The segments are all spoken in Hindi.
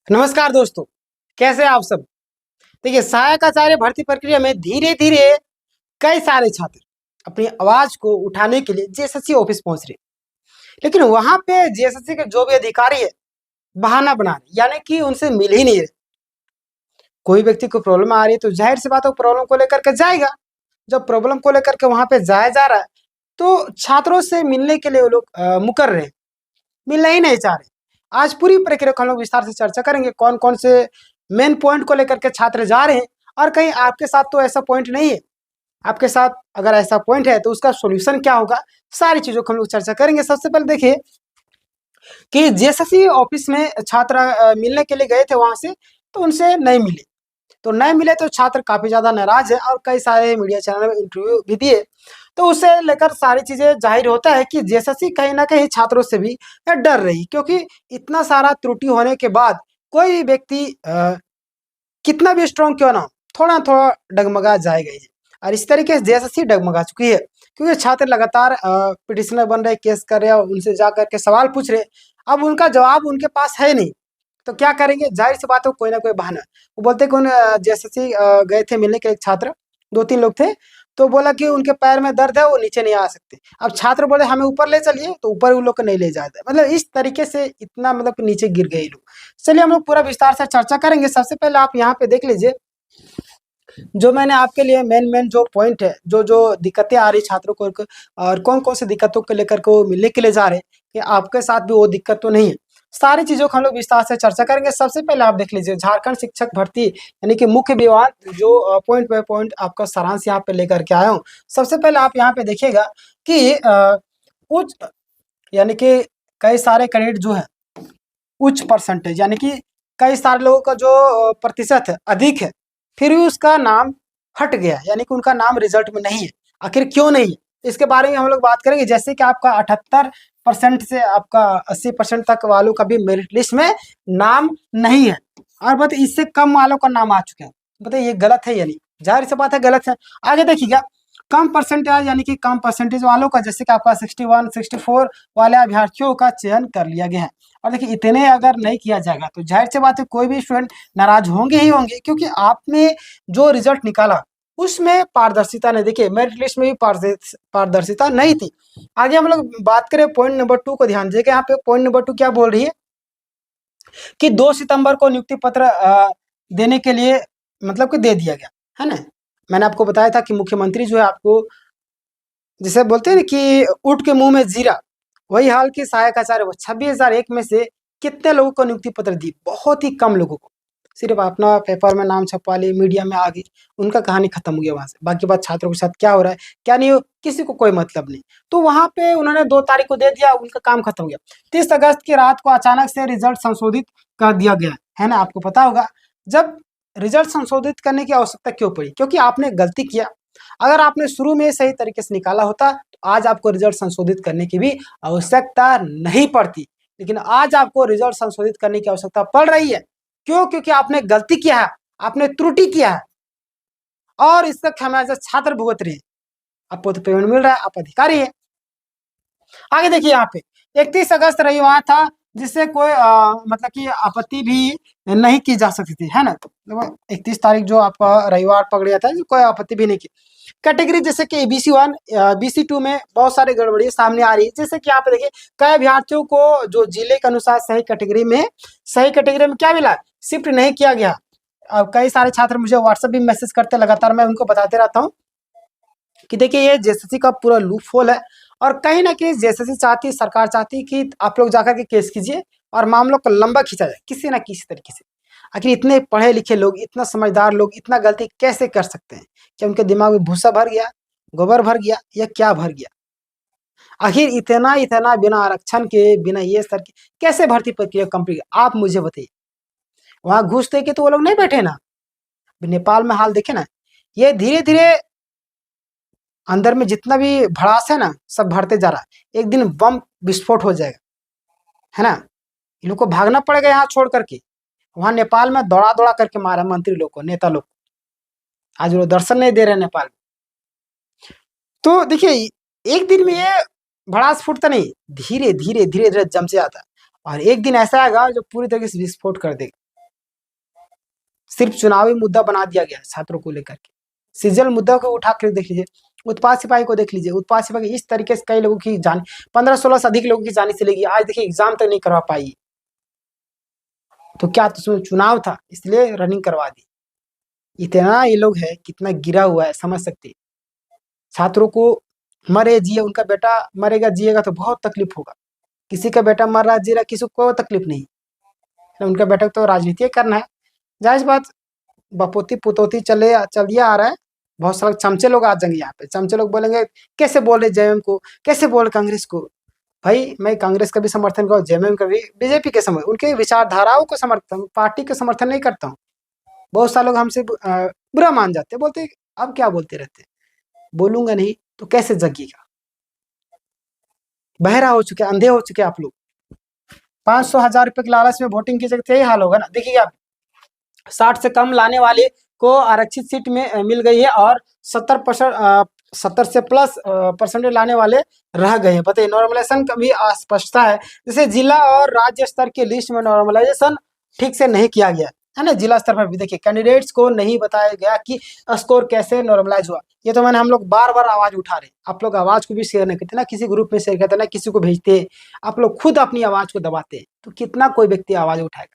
नमस्कार दोस्तों, कैसे हैं आप सब। देखिए, सहायक आचार्य भर्ती प्रक्रिया में धीरे धीरे कई सारे छात्र अपनी आवाज को उठाने के लिए जेएसएससी ऑफिस पहुंच रहे हैं। लेकिन वहां पे जेएसएससी के जो भी अधिकारी है बहाना बना रहे, यानी कि उनसे मिल ही नहीं रहे। कोई व्यक्ति को प्रॉब्लम आ रही है तो जाहिर सी बात है वो प्रॉब्लम को लेकर के जाएगा। जब प्रॉब्लम को लेकर के वहां पे जाया जा रहा है तो छात्रों से मिलने के लिए वो लोग मुकर रहे हैं, मिलना ही नहीं चाह रहे। आज पूरी प्रक्रिया को हम लोग विस्तार से चर्चा करेंगे, कौन कौन से मेन पॉइंट को लेकर के छात्र जा रहे हैं और कहीं आपके साथ तो ऐसा पॉइंट नहीं है। आपके साथ अगर ऐसा पॉइंट है तो उसका सॉल्यूशन क्या होगा, सारी चीजों को हम लोग चर्चा करेंगे। सबसे पहले देखिए कि जेएसएससी ऑफिस में छात्र मिलने के लिए गए थे वहां से, तो उनसे नहीं मिले। तो नहीं मिले तो छात्र काफी ज्यादा नाराज है और कई सारे मीडिया चैनल में इंटरव्यू भी दिए। तो उससे लेकर सारी चीजें जाहिर होता है कि जेएसएससी कहीं ना कहीं छात्रों से भी डर रही, क्योंकि इतना सारा त्रुटि होने के बाद कोई भी व्यक्ति कितना भी स्ट्रांग क्यों ना हो, थोड़ा थोड़ा डगमगा जाएगा ही। और इस तरीके से जेएसएससी डगमगा चुकी है, क्योंकि छात्र लगातार पिटिशनर बन रहे, केस कर रहे और उनसे जा करके सवाल पूछ रहे। अब उनका जवाब उनके पास है नहीं, तो क्या करेंगे, जाहिर सी बात है कोई ना कोई बहाना। वो बोलते कौन, जेएसएससी गए थे मिलने के एक छात्र, 2-3 लोग थे, तो बोला कि उनके पैर में दर्द है, वो नीचे नहीं आ सकते। अब छात्र बोले हमें ऊपर ले चलिए, तो ऊपर उन लोग को नहीं ले जाता। मतलब इस तरीके से इतना मतलब कि नीचे गिर गए लोग। चलिए हम लोग पूरा विस्तार से चर्चा करेंगे। सबसे पहले आप यहाँ पे देख लीजिए, जो मैंने आपके लिए मेन जो पॉइंट है, जो जो दिक्कतें आ रही छात्रों को और कौन कौन सी दिक्कतों को लेकर के वो मिलने के लिए जा रहे हैं, कि आपके साथ भी वो दिक्कत तो नहीं है। सारी चीजों को हम लोग विस्तार से चर्चा करेंगे। सबसे पहले आप देख लीजिए, झारखंड शिक्षक भर्ती यानी कि मुख्य विवाद, जो पॉइंट बाय पॉइंट आपका सारांश यहाँ पे लेकर के आया हूँ। सबसे पहले आप यहाँ पे देखिएगा कि उच्च यानी कि कई सारे कैंडिडेट जो है उच्च परसेंटेज, यानी कि कई सारे लोगों का जो प्रतिशत है अधिक है, फिर भी उसका नाम हट गया, यानी कि उनका नाम रिजल्ट में नहीं है। आखिर क्यों नहीं है, इसके बारे में हम लोग बात करेंगे। जैसे कि आपका 78% से आपका 80% तक वालों का भी मेरिट लिस्ट में नाम नहीं है, और बताइए इससे कम वालों का नाम आ चुका है। बताइए ये गलत है या नहीं, जाहिर सी बात है गलत है। आगे देखिएगा, कम परसेंटेज यानी कि कम परसेंटेज वालों का, जैसे कि आपका 61, 64 वाले अभ्यर्थियों का चयन कर लिया गया है। और देखिए इतने अगर नहीं किया जाएगा तो जाहिर सी बात है कोई भी स्टूडेंट नाराज होंगे ही होंगे, क्योंकि आपने जो रिजल्ट निकाला उसमें पारदर्शिता नहीं। देखिए मेरिट लिस्ट में भी पारदर्शिता नहीं थी। आगे हम लोग बात करें पॉइंट नंबर 2 को, ध्यान दीजिएगा। यहाँ पे पॉइंट नंबर 2 क्या बोल रही है कि 2 सितंबर को नियुक्ति पत्र देने के लिए मतलब कि दे दिया गया है ना। मैंने आपको बताया था कि मुख्यमंत्री जो है आपको, जिसे बोलते हैं ना कि ऊँट के मुंह में जीरा, वही हाल की सहायक आचार्य 26,001 में से कितने लोगों को नियुक्ति पत्र दी, बहुत ही कम लोगों को। सिर्फ अपना पेपर में नाम छपवा लिए, मीडिया में आ गई, उनका कहानी खत्म हो गया वहां से। बाकी बात छात्रों के साथ क्या हो रहा है क्या नहीं हो, किसी को कोई मतलब नहीं। तो वहां पे उन्होंने 2 तारीख को दे दिया, उनका काम खत्म हो गया। 30 अगस्त की रात को अचानक से रिजल्ट संशोधित कर दिया गया है ना। आपको पता होगा जब रिजल्ट संशोधित करने की आवश्यकता क्यों पड़ी, क्योंकि आपने गलती किया। अगर आपने शुरू में सही तरीके से निकाला होता तो आज आपको रिजल्ट संशोधित करने की भी आवश्यकता नहीं पड़ती। लेकिन आज आपको रिजल्ट संशोधित करने की आवश्यकता पड़ रही है। क्यों? क्योंकि आपने गलती किया है, आपने त्रुटि किया है, और इसका खामियाजा छात्र भुगत रहे हैं। आपको तो पेमेंट मिल रहा है, आप अधिकारी है। आगे देखिए, यहाँ पे 31 अगस्त रविवार था, जिससे कोई मतलब कि आपत्ति भी नहीं की जा सकती थी, है ना। तो 31 तारीख जो आपका रविवार पकड़ गया था, कोई आपत्ति भी नहीं की। कैटेगरी जैसे कि BC1, BC2 में बहुत सारी गड़बड़ी सामने आ रही है। जैसे कि यहाँ पे देखिए, कई अभ्यर्थियों को जो जिले के अनुसार सही कैटेगरी में क्या मिला, शिफ्ट नहीं किया गया। अब कई सारे छात्र मुझे व्हाट्सएप भी मैसेज करते लगातार, मैं उनको बताते रहता हूँ कि देखिए ये जेएसएससी का पूरा लूप होल है। और कहीं ना कहीं जेएसएससी चाहती, सरकार चाहती कि आप लोग जाकर के केस कीजिए और मामलों को लंबा खींचा जाए किसी ना किसी तरीके से। आखिर इतने पढ़े लिखे लोग, इतना समझदार लोग इतना गलती कैसे कर सकते हैं? क्या उनके दिमाग में भूसा भर गया, गोबर भर गया, या क्या भर गया? आखिर इतना इतना बिना आरक्षण के, बिना ये सर के कैसे भर्ती प्रक्रिया कंप्लीट, आप मुझे बताइए। वहां घूस दे के तो वो लोग नहीं बैठे ना। नेपाल में हाल देखे ना, ये धीरे धीरे अंदर में जितना भी भड़ास है ना, सब भरते जा रहा है। एक दिन बम विस्फोट हो जाएगा, है ना। इन लोग को भागना पड़ेगा यहाँ छोड़ करके। वहां नेपाल में दौड़ा दौड़ा करके मारा मंत्री लोग को, नेता लोग को। आज वो दर्शन नहीं दे रहे नेपाल में। तो देखिए एक दिन में ये भड़ास फूटता नहीं, धीरे धीरे धीरे धीरे जम से आता है। और एक दिन ऐसा आएगा जो पूरी तरीके से विस्फोट कर देगा। सिर्फ चुनावी मुद्दा बना दिया गया छात्रों को लेकर के। सीजनल मुद्दा को उठा कर देख लीजिए, उत्पाद सिपाही को देख लीजिए, उत्पाद सिपाही इस तरीके से कई लोगों की जान 15-16 से अधिक लोगों की जान चलेगी। आज देखिए एग्जाम तक नहीं करवा पाई, तो क्या तो चुनाव था इसलिए रनिंग करवा दी। इतना ये लोग है, कितना गिरा हुआ है समझ सकते। छात्रों को मरे जिए, उनका बेटा मरेगा जिएगा तो बहुत तकलीफ होगा। किसी का बेटा मर रहा जी रहा, किसी को कोई तकलीफ नहीं, उनका बेटा तो राजनीति करना है। जाहिर बात, बपोती पुतौती चलिए आ रहा है। बहुत सारे चमचे लोग आ जाएंगे यहाँ पे, चमचे लोग बोलेंगे कैसे बोल रहे जेएमएम को, कैसे बोल कांग्रेस को। भाई मैं कांग्रेस का भी समर्थन करता हूँ, जेएमएम का भी, बीजेपी के समर्थन, उनके विचारधाराओं को समर्थन, पार्टी का समर्थन नहीं करता हूँ। बहुत सारे लोग हमसे बुरा मान जाते, बोलते अब क्या बोलते रहते। बोलूंगा नहीं तो कैसे जगिएगा। बहरा हो चुके, अंधे हो चुके आप लोग। 500,000 रुपए के लालच में वोटिंग की जगह यही हाल होगा ना। देखिए आप 60 से कम लाने वाले को आरक्षित सीट में मिल गई है और 70 से प्लस परसेंटेज लाने वाले रह गए हैं। बताइए, नॉर्मलाइजेशन का भी अस्पष्टता है। जैसे जिला और राज्य स्तर के लिस्ट में नॉर्मलाइजेशन ठीक से नहीं किया गया है ना। जिला स्तर पर भी देखिए कैंडिडेट्स को नहीं बताया गया कि स्कोर कैसे नॉर्मलाइज हुआ। ये तो मैंने हम लोग बार बार आवाज उठा रहे, आप लोग आवाज को भी शेयर नहीं करते ना, किसी ग्रुप में शेयर करते ना, किसी को भेजते, आप लोग खुद अपनी आवाज को दबाते, तो कितना कोई व्यक्ति आवाज उठाएगा।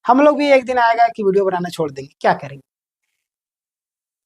हम लोग भी एक दिन आएगा कि वीडियो बनाना छोड़ देंगे, क्या करेंगे।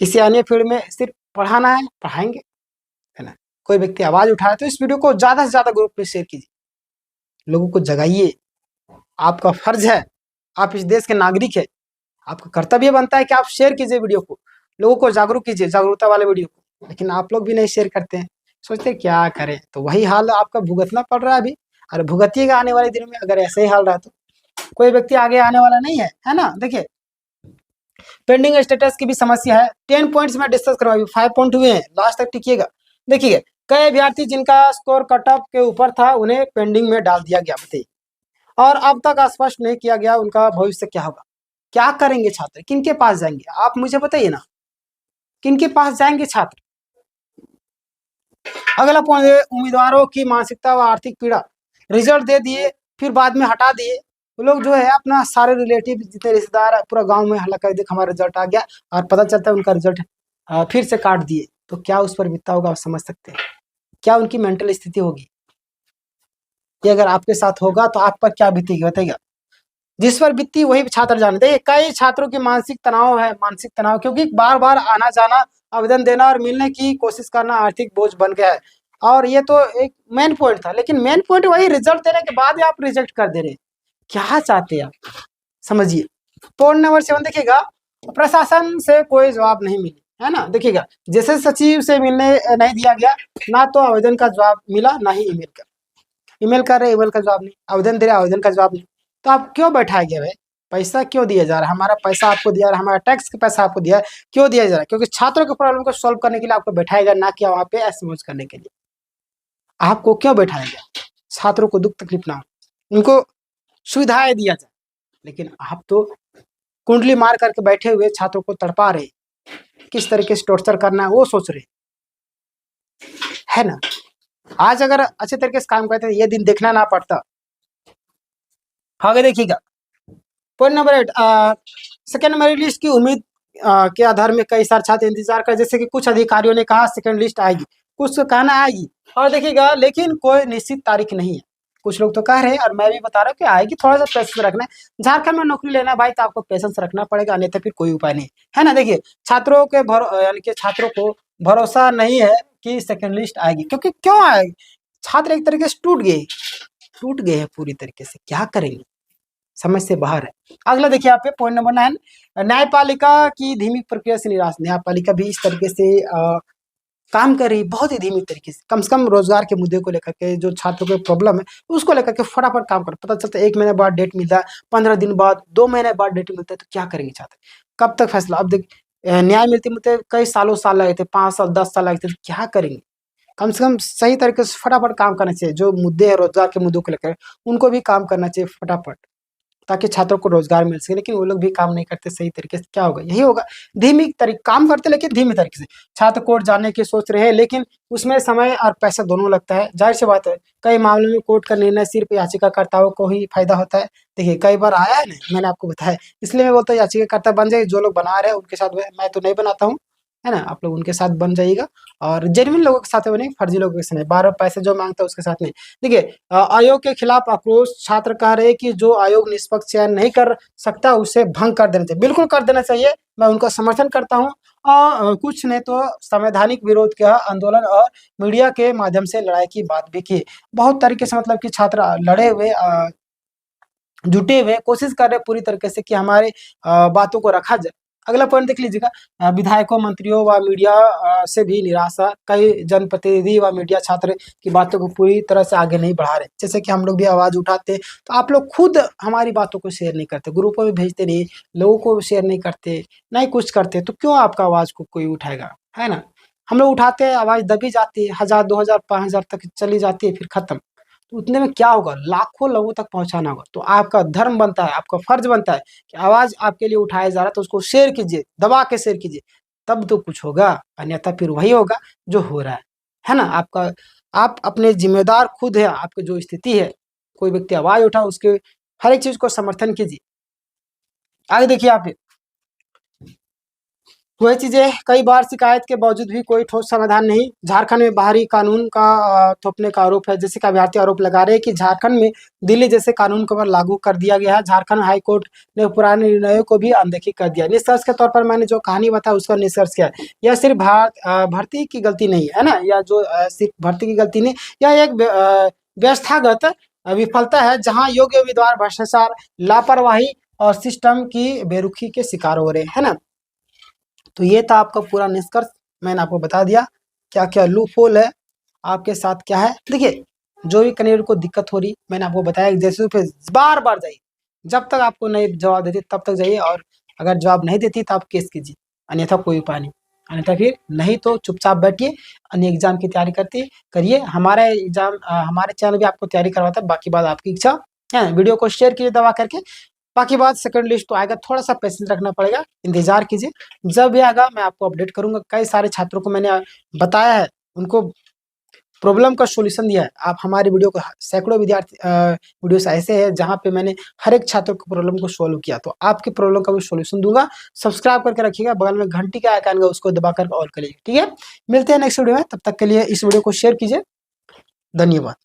किसी अन्य फील्ड में सिर्फ पढ़ाना है, पढ़ाएंगे, है ना। कोई व्यक्ति आवाज उठाए तो इस वीडियो को ज्यादा से ज्यादा ग्रुप में शेयर कीजिए, लोगों को जगाइए। आपका फर्ज है, आप इस देश के नागरिक है, आपका कर्तव्य बनता है कि आप शेयर कीजिए वीडियो को, लोगों को जागरूक कीजिए, जागरूकता वाले वीडियो को। लेकिन आप लोग भी नहीं शेयर करते हैं, सोचते क्या करें। तो वही हाल आपका भुगतना पड़ रहा है अभी, और भुगतिएगा आने वाले दिनों में। अगर ऐसे ही हाल रहा तो कोई व्यक्ति आगे आने वाला नहीं है ना। देखिए पेंडिंग स्टेटस की भी समस्या है। 10 पॉइंट्स में डिस्कस करवाइए, 5 पॉइंट हुए हैं, लास्ट तक टिकिएगा। देखिए कई अभ्यर्थी जिनका स्कोर कट ऑफ के ऊपर था उन्हें पेंडिंग में डाल दिया गया। बताइए, और अब तक स्पष्ट नहीं किया गया उनका भविष्य क्या होगा। क्या करेंगे छात्र, किनके पास जाएंगे, आप मुझे बताइए ना, किनके पास जाएंगे छात्र। अगला पॉइंट है उम्मीदवारों की मानसिकता व आर्थिक पीड़ा। रिजल्ट दे दिए फिर बाद में हटा दिए। वो लोग जो है अपना सारे रिलेटिव जितने रिश्तेदार पूरा गांव में हल्ला कर देख हमारा रिजल्ट आ गया, और पता चलता है उनका रिजल्ट फिर से काट दिए। तो क्या उस पर बीतता होगा, आप समझ सकते हैं। क्या उनकी मेंटल स्थिति होगी, ये अगर आपके साथ होगा तो आप पर क्या बीतेगी बताइएगा। जिस पर बीतती वही छात्र जानते हैं। कई छात्रों की मानसिक तनाव है, मानसिक तनाव क्योंकि बार बार आना जाना, आवेदन देना और मिलने की कोशिश करना आर्थिक बोझ बन गया है। और ये तो एक मेन पॉइंट था, लेकिन मेन पॉइंट वही रिजल्ट देने के बाद ही आप रिजेक्ट कर दे रहे हैं। क्या चाहते हैं आप, समझिए। पॉइंट नंबर 7 देखिएगा, प्रशासन से कोई जवाब नहीं मिली, है ना। देखिएगा जैसे सचिव से मिलने नहीं दिया गया, ना तो आवेदन का जवाब मिला, ना ही ईमेल कर रहे, ईमेल का जवाब नहीं, आवेदन दे रहे, आवेदन का जवाब नहीं। तो आप क्यों बैठाए गए भाई, पैसा क्यों दिया जा रहा है, हमारा पैसा आपको दिया रहा है, हमारा टैक्स का पैसा आपको दिया है, क्यों दिया जा रहा है। क्योंकि छात्रों के प्रॉब्लम को सॉल्व करने के लिए आपको बैठाया गया, ना कि वहाँ पे ऐसे करने के लिए। आपको क्यों बैठाया गया, छात्रों को दुख तकलीफ ना हो, उनको सुविधाएं दिया जाए। लेकिन आप तो कुंडली मार करके बैठे हुए छात्रों को तड़पा रहे, किस तरीके से टॉर्चर करना है वो सोच रहे, है ना। आज अगर अच्छे तरीके से काम करते ये दिन देखना ना पड़ता। आगे देखिएगा point number 8, second merit list की उम्मीद के आधार में कई सारे छात्र इंतजार कर, जैसे कि कुछ अधिकारियों ने कहा सेकेंड लिस्ट आएगी, कुछ का कहना आएगी, और देखिएगा लेकिन कोई निश्चित तारीख नहीं है। कुछ लोग तो कह रहे हैं और मैं भी बता रहा हूँ कि आएगी, थोड़ा सा पेशेंस रखना है। झारखंड में नौकरी लेना भाई तो आपको पेशेंस रखना पड़ेगा, अन्यथा फिर कोई उपाय नहीं, है ना। देखिए छात्रों के यानी कि छात्रों को भरोसा नहीं है कि सेकेंड लिस्ट आएगी, क्योंकि क्यों आएगी, छात्र एक तरीके से टूट गए हैं पूरी तरीके से, क्या करेंगे, समझ से बाहर है। अगला देखिए आप पे पॉइंट नंबर 9, न्यायपालिका की धीमी प्रक्रिया से निराश। न्यायपालिका भी इस तरीके से काम कर रही, बहुत ही धीमी तरीके से कम रोजगार के मुद्दे को लेकर के, जो छात्रों के प्रॉब्लम है उसको लेकर के फटाफट काम कर। पता चलता है 1 महीने बाद डेट मिलता है, 15 दिन बाद, 2 महीने बाद डेट मिलता है, तो क्या करेंगे छात्र, कब तक फैसला। अब देख न्याय मिलते कई साल लगे थे, 5 साल 10 साल लगे थे, तो क्या करेंगे। कम से कम सही तरीके से फटाफट काम करना चाहिए। जो मुद्दे है रोजगार के मुद्दों को लेकर, उनको भी काम करना चाहिए फटाफट। ताकि छात्रों को रोजगार मिल सके, लेकिन वो लोग भी काम नहीं करते सही तरीके से। क्या होगा? यही होगा, धीमी तरीके काम करते लेकिन धीमी तरीके से। छात्र कोर्ट जाने की सोच रहे हैं, लेकिन उसमें समय और पैसा दोनों लगता है। जाहिर सी बात है, कई मामलों में कोर्ट का निर्णय सिर्फ याचिकाकर्ताओं को ही फायदा होता है। देखिए कई बार आया है ना, मैंने आपको बताया, इसलिए मैं बोलता हूँ याचिकाकर्ता बन जाइए। जो लोग बना रहे हैं उनके साथ मैं तो नहीं बनाता हूँ, है ना, आप लोग उनके साथ बन जाइएगा, और जेन्युइन लोगों के साथ बने, फर्जी लोगों के साथ नहीं, 12 पैसे जो मांगता है उसके साथ नहीं। देखिए आयोग के खिलाफ आक्रोश, छात्र कह रहे हैं कि जो आयोग निष्पक्ष चयन नहीं कर सकता उसे भंग कर देना चाहिए। बिल्कुल कर देना चाहिए, मैं उनका समर्थन करता हूँ। कुछ ने तो संवैधानिक विरोध का आंदोलन और मीडिया के माध्यम से लड़ाई की बात भी की। बहुत तरीके से मतलब कि छात्र लड़े हुए, जुटे हुए, कोशिश कर रहे हैं पूरी तरीके से कि हमारे बातों को रखा जाए। अगला पॉइंट देख लीजिएगा, विधायकों, मंत्रियों व मीडिया से भी निराशा। कई जनप्रतिनिधि व मीडिया छात्र की बातों को पूरी तरह से आगे नहीं बढ़ा रहे। जैसे कि हम लोग भी आवाज उठाते हैं, तो आप लोग खुद हमारी बातों को शेयर नहीं करते, ग्रुपों में भेजते नहीं, लोगों को शेयर नहीं करते, नहीं कुछ करते, तो क्यों आपका आवाज को कोई उठाएगा, है ना? हम लोग उठाते हैं, आवाज दबी जाती है, 1000, 2000, 5000 तक चली जाती है, फिर खत्म। तो उतने में क्या होगा? लाखों लोगों तक पहुंचाना होगा। तो आपका धर्म बनता है, आपका फर्ज बनता है कि आवाज आपके लिए उठाया जा रहा है तो उसको शेयर कीजिए, दबा के शेयर कीजिए, तब तो कुछ होगा, अन्यथा फिर वही होगा जो हो रहा है ना? आपका, आप अपने जिम्मेदार खुद है, आपकी जो स्थिति है, कोई व्यक्ति आवाज उठा, उसके हर एक चीज को समर्थन कीजिए। आगे देखिए आप, वही चीजें, कई बार शिकायत के बावजूद भी कोई ठोस समाधान नहीं। झारखंड में बाहरी कानून का थोपने का आरोप है। जैसे कि अभ्यर्थी आरोप लगा रहे हैं कि झारखंड में दिल्ली जैसे कानून को लागू कर दिया गया है। झारखंड हाई कोर्ट ने पुराने निर्णयों को भी अनदेखी कर दिया। निष्कर्ष के तौर पर मैंने जो कहानी बताया उसका निष्कर्ष क्या है? यह सिर्फ भर्ती की गलती नहीं है ना, या जो सिर्फ भर्ती की गलती नहीं, यह एक व्यवस्थागत विफलता है, जहाँ योग्य उम्मीदवार भ्रष्टाचार, लापरवाही और सिस्टम की बेरुखी के शिकार हो रहे हैं, है ना? तो ये था आपका पूरा निष्कर्ष, मैंने आपको बता दिया क्या क्या लूप होल है, आपके साथ क्या है। देखिए जो भी कैंडिडेट को दिक्कत हो रही, मैंने आपको बताया कि जैसे पे बार बार जाइए, जब तक आपको नहीं जवाब देती तब तक जाइए, और अगर जवाब नहीं देती तो आप केस कीजिए, अन्यथा कोई उपाय नहीं। अन्यथा फिर नहीं तो चुपचाप बैठिए, अन्य एग्जाम की तैयारी करते करिए। हमारा एग्जाम, हमारे चैनल भी आपको तैयारी करवाता है, बाकी बात आपकी इच्छा है। वीडियो को शेयर कीजिए दबा करके। बाकी बात सेकंड लिस्ट तो आएगा, थोड़ा सा पेशेंस रखना पड़ेगा, इंतजार कीजिए, जब भी आएगा मैं आपको अपडेट करूंगा। कई सारे छात्रों को मैंने बताया है, उनको प्रॉब्लम का सॉल्यूशन दिया है। आप हमारे वीडियो को, सैकड़ों विद्यार्थी वीडियोस ऐसे हैं जहां पे मैंने हर एक छात्र को प्रॉब्लम को सॉल्व किया, तो आपके प्रॉब्लम का भी सॉल्यूशन दूंगा। सब्सक्राइब करके रखिएगा, बगल में घंटी का आइकन है उसको दबा कर ऑल करिए, ठीक है? मिलते हैं नेक्स्ट वीडियो में, तब तक के लिए इस वीडियो को शेयर कीजिए। धन्यवाद।